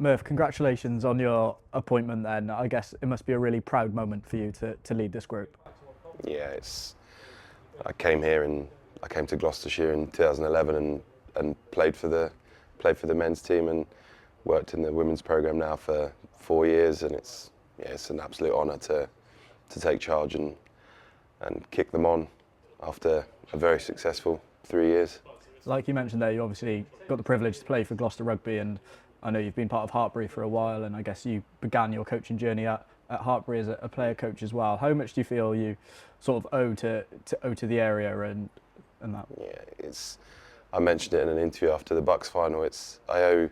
Murph, congratulations on your appointment then. I guess it must be a really proud moment for you to lead this group. Yeah, I came here and I came to Gloucestershire in 2011 and played for the men's team and worked in the women's programme now for 4 years, and it's an absolute honour to take charge and kick them on after a very successful 3 years. Like you mentioned there, you obviously got the privilege to play for Gloucester Rugby, and I know you've been part of HARTPURY for a while, and I guess you began your coaching journey at HARTPURY as a player coach as well. How much do you feel you sort of owe to the area and that? Yeah, I mentioned it in an interview after the Bucks final. I owe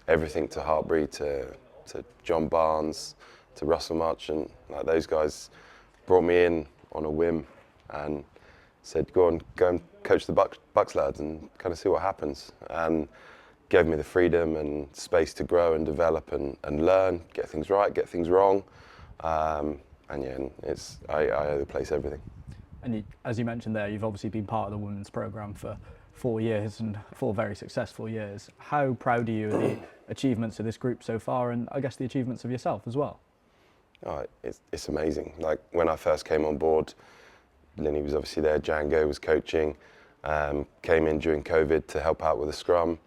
everything to HARTPURY, to John Barnes, to Russell March, and like those guys brought me in on a whim and said, go and coach the Bucks lads and kind of see what happens, and gave me the freedom and space to grow and develop and learn, get things right, get things wrong, and yeah, I owe the place everything. And as you mentioned there, you've obviously been part of the women's programme for 4 years and 4 very successful years. How proud are you of the achievements of this group so far, and I guess the achievements of yourself as well? Oh, it's amazing. Like when I first came on board, Linny was obviously there, Django was coaching, came in during COVID to help out with the scrum,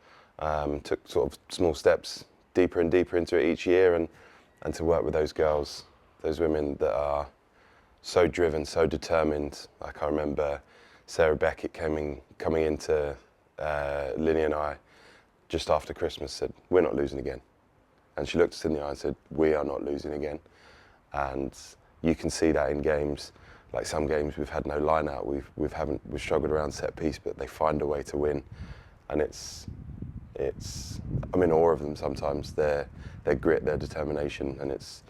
took sort of small steps deeper and deeper into it each year, and to work with those girls, those women that are so driven, so determined. Like I remember Sarah Beckett coming into Linny and I just after Christmas, said, "We're not losing again." And she looked us in the eye and said, "We are not losing again." And you can see that in games. Like some games we've had no line out, we've struggled around set piece, but they find a way to win. And I'm in awe of them sometimes, their grit, their determination, and it's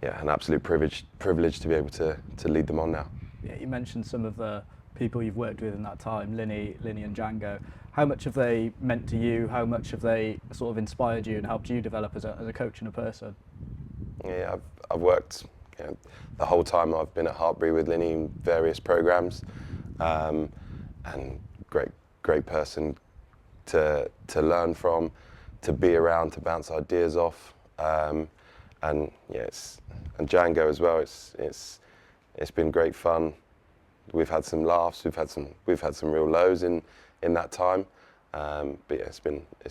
an absolute privilege to be able to lead them on now. Yeah, you mentioned some of the people you've worked with in that time, Linny and Django. How much have they meant to you? How much have they sort of inspired you and helped you develop as a coach and a person? Yeah, I've worked the whole time I've been at HARTPURY with Linny in various programmes, and great person to learn from, to be around, to bounce ideas off, and Django as well. It's been great fun. We've had some laughs, we've had some real lows in that time, but yeah, it's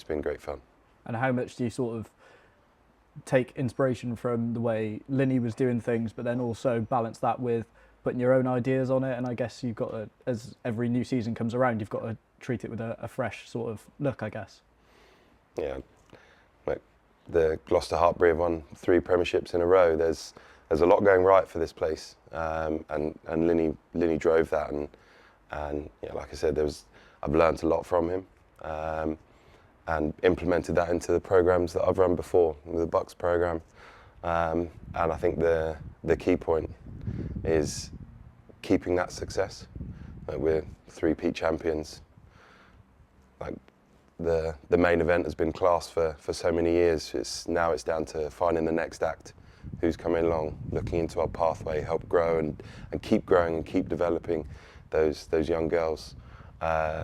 been great fun. And how much do you sort of take inspiration from the way Linny was doing things, but then also balance that with putting your own ideas on it? And I guess you've got to, as every new season comes around, you've got to treat it with a fresh sort of look, I guess. Yeah, like the Gloucester HARTPURY have won 3 premierships in a row. There's a lot going right for this place, and Linny drove that, and yeah, like I said, I've learned a lot from him, and implemented that into the programs that I've run before, the Bucks program, and I think the key point is keeping that success. Like we're 3-peat champions. Like the main event has been class for so many years. Now it's down to finding the next act, who's coming along, looking into our pathway, help grow and keep growing and keep developing those young girls.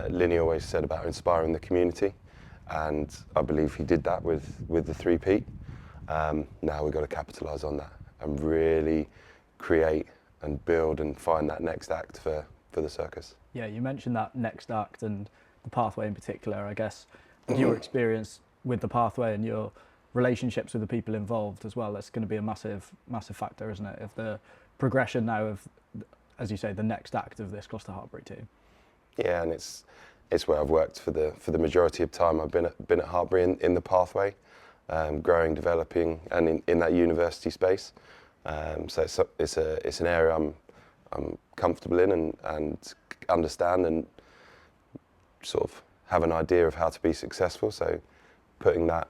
Linny always said about inspiring the community, and I believe he did that with the 3-peat. Now we've got to capitalise on that and really create and build and find that next act for the circus. Yeah, you mentioned that next act and the pathway in particular. I guess with your experience with the pathway and your relationships with the people involved as well, that's going to be a massive factor, isn't it, of the progression now of, as you say, the next act of this Gloucester HARTPURY team. Yeah, and it's where I've worked for the majority of time. I've been at HARTPURY in the pathway, growing, developing, and in that university space. So it's an area I'm comfortable in and understand and sort of have an idea of how to be successful. So putting that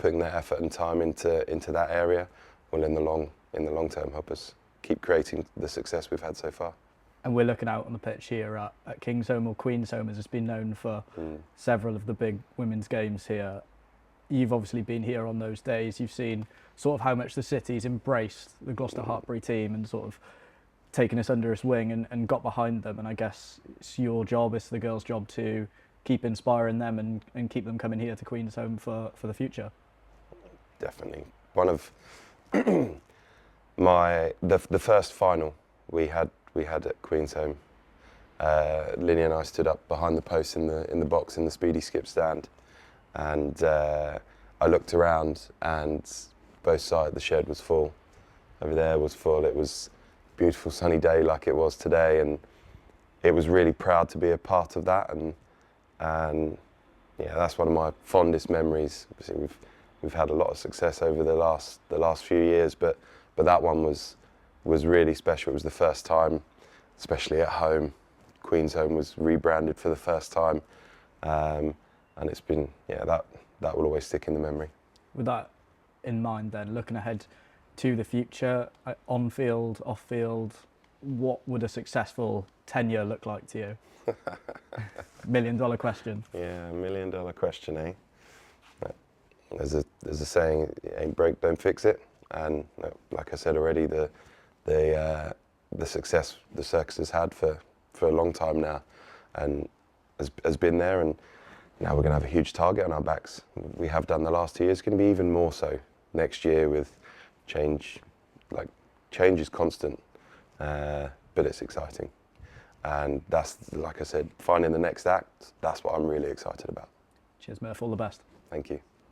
effort and time into that area will in the long term help us keep creating the success we've had so far. And we're looking out on the pitch here at Kingsholm, or Queensholm as it's been known for several of the big women's games here. You've obviously been here on those days. You've seen sort of how much the city's embraced the Gloucester HARTPURY team and sort of taken us under its wing and got behind them. And I guess it's your job, it's the girls' job to keep inspiring them and keep them coming here to Queensholm for the future. definitely. One of the first final we had at Queen's Home. Linny and I stood up behind the post in the box in the speedy skip stand, and I looked around, and both sides the shed was full. Over there was full. It was a beautiful sunny day like it was today, and it was really proud to be a part of that. And yeah, that's one of my fondest memories. Obviously, we've had a lot of success over the last few years, but that one was really special. It was the first time, especially at home. Queen's Home was rebranded for the first time, and it's been, yeah, that will always stick in the memory. With that in mind, then, looking ahead to the future, on field, off field, what would a successful tenure look like to you? $1 million question. Yeah, $1 million question, eh? There's a saying, it ain't broke, don't fix it. And like I said already, the success the circus has had for a long time now, and has been there, and now we're going to have a huge target on our backs. We have done the last 2 years, going to be even more so next year with change. Like, change is constant, but it's exciting. And that's, like I said, finding the next act, that's what I'm really excited about. Cheers, Murph, all the best. Thank you.